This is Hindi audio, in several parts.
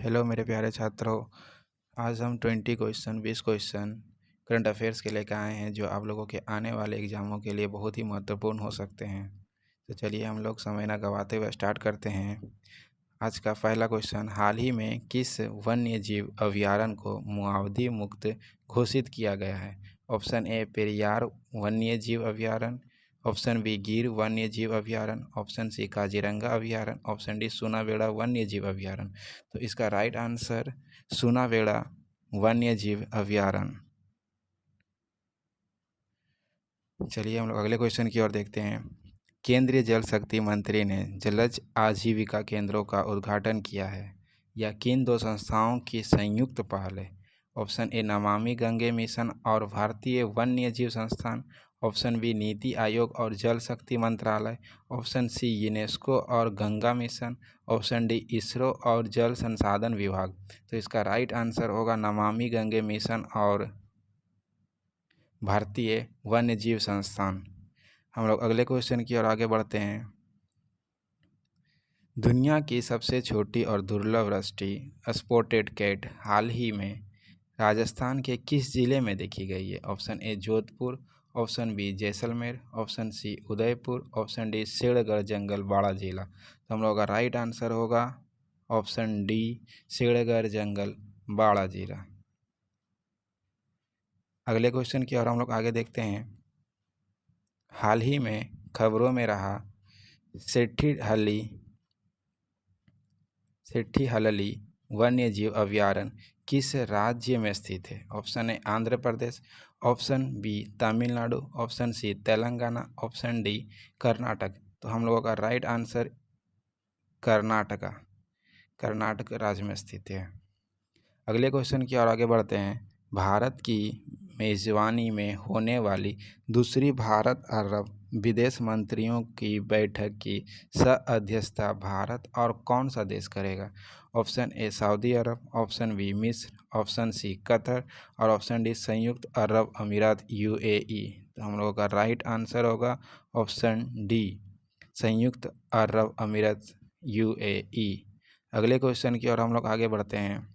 हेलो मेरे प्यारे छात्रों। आज हम 20 क्वेश्चन करंट अफेयर्स के लेकर आए हैं जो आप लोगों के आने वाले एग्जामों के लिए बहुत ही महत्वपूर्ण हो सकते हैं। तो चलिए हम लोग समय न गवाते हुए स्टार्ट करते हैं। आज का पहला क्वेश्चन, हाल ही में किस वन्य जीव अभयारण्य को मुआवजे मुक्त घोषित किया गया है? ऑप्शन ए पेरियार वन्य जीव अभयारण्य, ऑप्शन बी गिर वन्य जीव अभयारण्य, ऑप्शन सी काजीरंगा अभयारण्य, ऑप्शन डी सूनाबेड़ा वन्य जीव अभयारण्य। तो इसका राइट आंसर सूनाबेड़ा वन्य जीव अभयारण्य। चलिए हम लोग अगले क्वेश्चन की ओर देखते हैं। केंद्रीय जल शक्ति मंत्री ने जलज आजीविका केंद्रों का उद्घाटन किया है। यह किन दो संस्थाओं की संयुक्त पहल है? ऑप्शन ए नमामि गंगे मिशन और भारतीय वन्य जीव संस्थान, ऑप्शन बी नीति आयोग और जल शक्ति मंत्रालय, ऑप्शन सी यूनेस्को और Ganga mission, option D ISRO और जल संसाधन विभाग। तो इसका राइट आंसर होगा नमामि गंगे मिशन और भारतीय वन्य जीव संस्थान। हम लोग अगले क्वेश्चन की ओर आगे बढ़ते हैं। दुनिया की सबसे छोटी और दुर्लभ रस्टी स्पॉटेड कैट हाल ही में राजस्थान के किस जिले में देखी गई है? Option A Jodhpur, option B Jaisalmer, option C Udaipur, option D Shergarh जंगल बाड़ा जिला। तो हम लोग का राइट आंसर होगा ऑप्शन डी शेरगढ़ जंगल बाड़ा जिला। अगले क्वेश्चन की ओर हम लोग आगे देखते हैं। हाल ही में खबरों में रहा सेठीहलली वन्य जीव अभयारण्य किस राज्य में स्थित है? Option A Andhra Pradesh, option B Tamil Nadu, option C Telangana, option D Karnataka. तो हम लोगों का राइट आंसर कर्नाटक राज्य में स्थित है। अगले क्वेश्चन की ओर आगे बढ़ते हैं। भारत की मेज़बानी में होने वाली दूसरी भारत अरब विदेश मंत्रियों की बैठक की सह-अध्यक्षता भारत और कौन सा देश करेगा? ऑप्शन ए सऊदी अरब, ऑप्शन बी मिस्र, ऑप्शन सी कतर और ऑप्शन डी संयुक्त अरब अमीरात यूएई। तो हम लोगों का राइट आंसर होगा ऑप्शन डी संयुक्त अरब अमीरात यूएई। अगले क्वेश्चन की ओर हम लोग आगे बढ़ते हैं।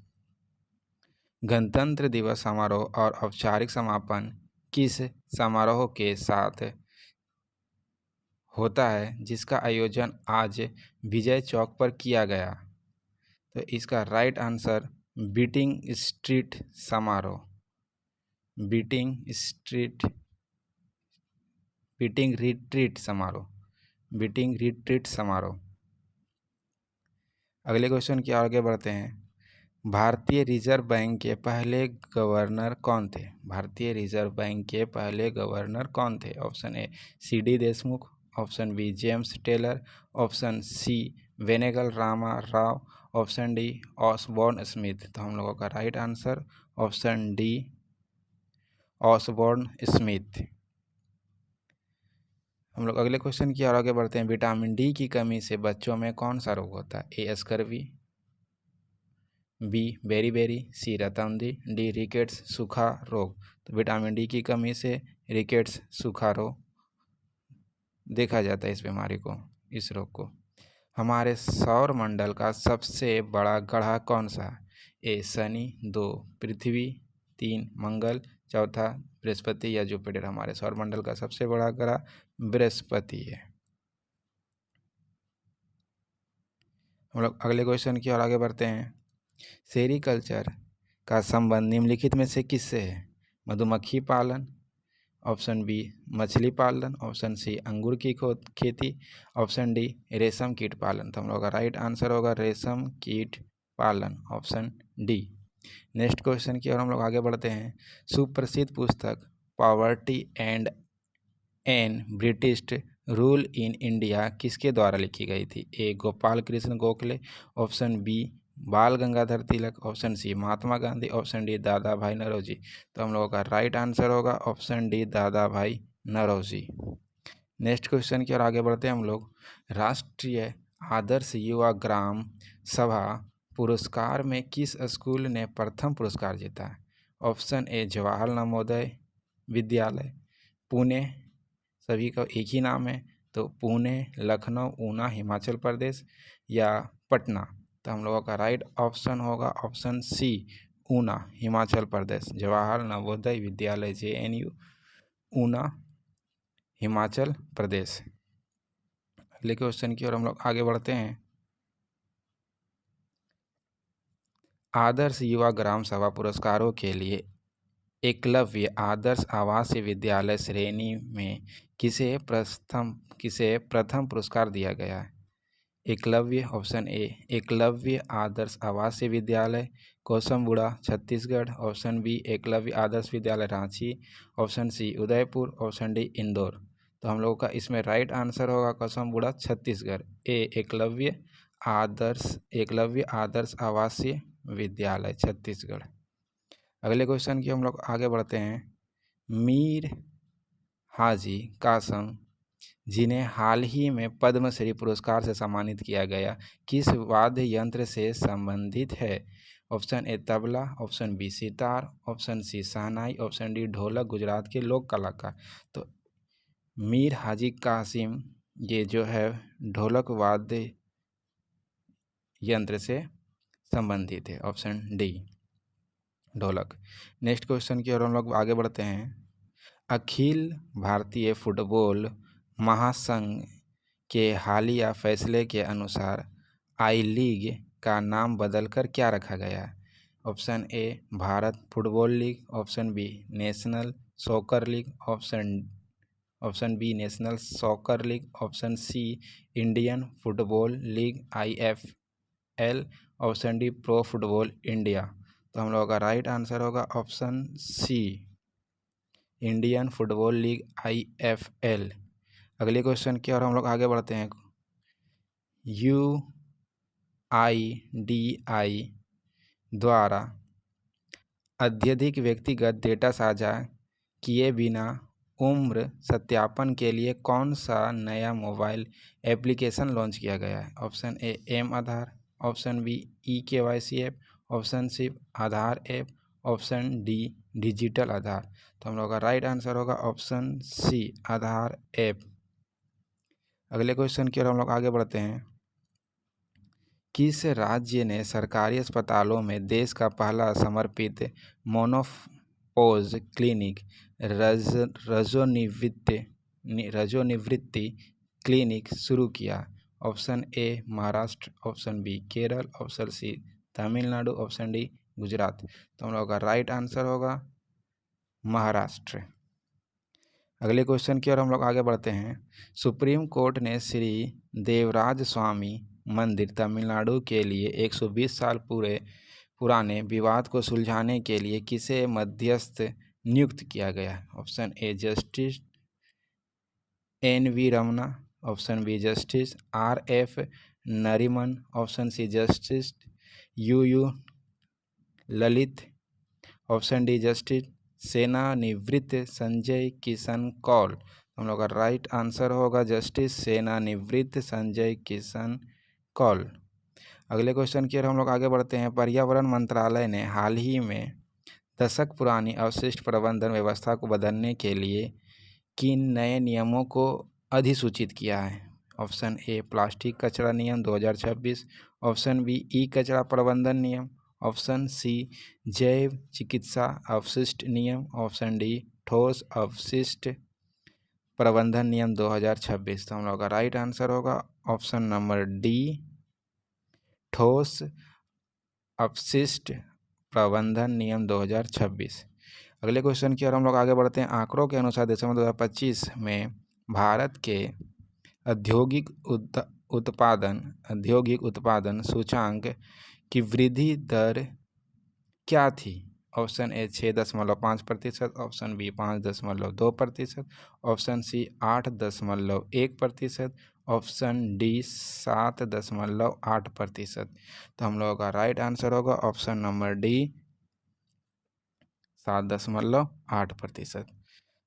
गणतंत्र दिवस समारोह और औपचारिक समापन किस समारोह के साथ होता है जिसका आयोजन आज विजय चौक पर किया गया? तो इसका राइट आंसर बीटिंग रिट्रीट समारोह। अगले क्वेश्चन की आगे बढ़ते हैं। भारतीय रिजर्व बैंक के पहले गवर्नर कौन थे? भारतीय रिजर्व बैंक के पहले गवर्नर कौन थे? Option A C D. Deshmukh, option B James Taylor, option C Benegal Rama Rau, option D Osborne Smith. तो हम लोगों का right answer option D Osborne Smith. हम लोग अगले क्वेश्चन की ओर आगे बढ़ते हैं। विटामिन डी की कमी से बच्चों में कौन सा रोग होता है? ए स्कर्वी, बी बेरी, सी रतौंधी, डी रिकेट्स सूखा रोग। तो विटामिन डी की कमी से रिकेट्स सूखा रोग देखा जाता है इस रोग को। हमारे सौर मंडल का सबसे बड़ा ग्रह कौन सा है? ए शनि, 2 पृथ्वी, 3 मंगल, चौथा बृहस्पति या जुपिटर। हमारे सौर मंडल का सबसे बड़ा ग्रह बृहस्पति है। हम लोग अगले क्वेश्चन की ओर आगे बढ़ते हैं। सेरीकल्चर का संबंध निम्नलिखित में से किससे है? मधुमक्खी पालन, ऑप्शन बी मछली पालन, ऑप्शन सी अंगूर की खेती, ऑप्शन डी रेशम कीट पालन। तो हम लोग का राइट आंसर होगा रेशम कीट पालन, ऑप्शन डी। नेक्स्ट क्वेश्चन की ओर हम लोग आगे बढ़ते हैं। सुप्रसिद्ध पुस्तक poverty and an British rule in India किसके द्वारा लिखी गई थी? A Gopal Krishna Gokhale, option B Bal Gangadhar Tilak, option C Mahatma Gandhi, option D Dada Bhai Naoroji. तो हम लोगों का राइट आंसर होगा option D Dada Bhai Naoroji. Next question की ओर आगे बढ़ते हैं हम लोग। राष्ट्रीय आदर्श युवा ग्राम सभा पुरस्कार में किस स्कूल ने प्रथम पुरस्कार जीता है? ऑप्शन ए जवाहर नवोदय विद्यालय, पुणे, सभी का एक ही नाम है तो पुणे, लखनऊ, ऊना हिमाचल प्रदेश या पटना। तो तो हम लोगों का राइट ऑप्शन होगा ऑप्शन सी, ऊना, हिमाचल प्रदेश। जवाहर नवोदय विद्यालय JNU, ऊना, हिमाचल प्रदेश। अगले क्वेश्चन की ओर हम लोग आगे बढ़ते हैं। आदर्श युवा ग्राम सभा पुरस्कारों के लिए एकलव्य आदर्श आवासीय विद्यालय श्रेणी में किसे प्रथम पुरस्कार दिया गया है? एकलव्य, ऑप्शन ए एकलव्य आदर्श आवासीय विद्यालय कोसमबुड़ा छत्तीसगढ़, ऑप्शन बी एकलव्य आदर्श विद्यालय Ranchi, option C Udaipur, option D Indore. तो हम लोगों का इसमें राइट आंसर होगा कोसमबुड़ा छत्तीसगढ़, ए एकलव्य आदर्श आवासीय विद्यालय छत्तीसगढ़। अगले क्वेश्चन की हम लोग आगे बढ़ते हैं। मीर हाजी कासम, जिन्हें हाल ही में पद्मश्री पुरस्कार से सम्मानित किया गया, किस वाद्य यंत्र से संबंधित है? Option A tabla, option B sitar, option C shehnai, option D dholak. Gujarat के लोक कलाकार। तो मीर हाजी कासिम ये जो है ढोलक वाद्य यंत्र से संबंधित है, ऑप्शन डी ढोलक। नेक्स्ट क्वेश्चन की ओर हम लोग आगे बढ़ते हैं। अखिल भारतीय फुटबॉल महासंघ के हालिया फैसले के अनुसार आई लीग का नाम बदलकर क्या रखा गया है? Option A Bharat football league, option B national soccer league, option B national soccer league, option C Indian football league IFL, option D pro football India. तो हम लोगों का राइट आंसर होगा option C Indian football league IFL। अगले क्वेश्चन की ओर हम लोग आगे बढ़ते हैं। UIDAI द्वारा अत्यधिक व्यक्तिगत डेटा साझा किए बिना उम्र सत्यापन के लिए कौन सा नया मोबाइल एप्लीकेशन लॉन्च किया गया है? Option A M Aadhaar, option B eKYC app, option C Aadhaar app, option D digital Aadhaar. तो हम लोग का राइट आंसर होगा ऑप्शन सी आधार ऐप। अगले क्वेश्चन की ओर हम लोग आगे बढ़ते हैं। किस राज्य ने सरकारी अस्पतालों में देश का पहला समर्पित मोनोपोज क्लिनिक रजोनिवृत्ति क्लिनिक शुरू किया? Option A Maharashtra, option B Kerala, option C Tamil Nadu, option D Gujarat. तो हम लोग का राइट आंसर होगा महाराष्ट्र। अगले क्वेश्चन की ओर हम लोग आगे बढ़ते हैं। सुप्रीम कोर्ट ने श्री देवराज स्वामी मंदिर तमिलनाडु के लिए 120 साल पुराने विवाद को सुलझाने के लिए किसे मध्यस्थ नियुक्त किया गया? Option A justice NV Ramana, option B justice RF Nariman, option C justice UU Lalit, option D justice सेनानिवृत्त संजय किशन कौल। हम लोग का राइट आंसर होगा जस्टिस सेनानिवृत्त संजय किशन कौल। अगले क्वेश्चन की ओर हम लोग आगे बढ़ते हैं। पर्यावरण मंत्रालय ने हाल ही में दशक पुरानी अवशिष्ट प्रबंधन व्यवस्था को बदलने के लिए किन नए नियमों को अधिसूचित किया है? ऑप्शन ए प्लास्टिक कचरा नियम 2026, ऑप्शन बी कचरा प्रबंधन नियम, ऑप्शन सी जैव चिकित्सा अवशिष्ट नियम, ऑप्शन डी ठोस अवशिष्ट प्रबंधन नियम 2026। तो हम लोग का राइट आंसर होगा ऑप्शन नंबर डी ठोस अपशिष्ट प्रबंधन नियम 2026। अगले क्वेश्चन की ओर हम लोग आगे बढ़ते हैं। आंकड़ों के अनुसार दिसंबर 2025 में भारत के औद्योगिक उत्पादन सूचांक की वृद्धि दर क्या थी? Option A 6.5%, option B 5.2%, option C 8.1%, option D 7.8%। तो हम लोगों का राइट आंसर होगा ऑप्शन नंबर डी 7.8%।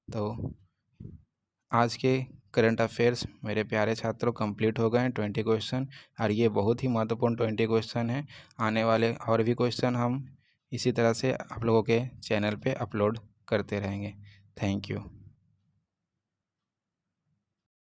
तो आज के करंट अफेयर्स मेरे प्यारे छात्रों कंप्लीट हो गए हैं 20 क्वेश्चन, और ये बहुत ही महत्वपूर्ण 20 क्वेश्चन हैं। आने वाले और भी क्वेश्चन हम इसी तरह से आप लोगों के चैनल पे अपलोड करते रहेंगे। Thank you.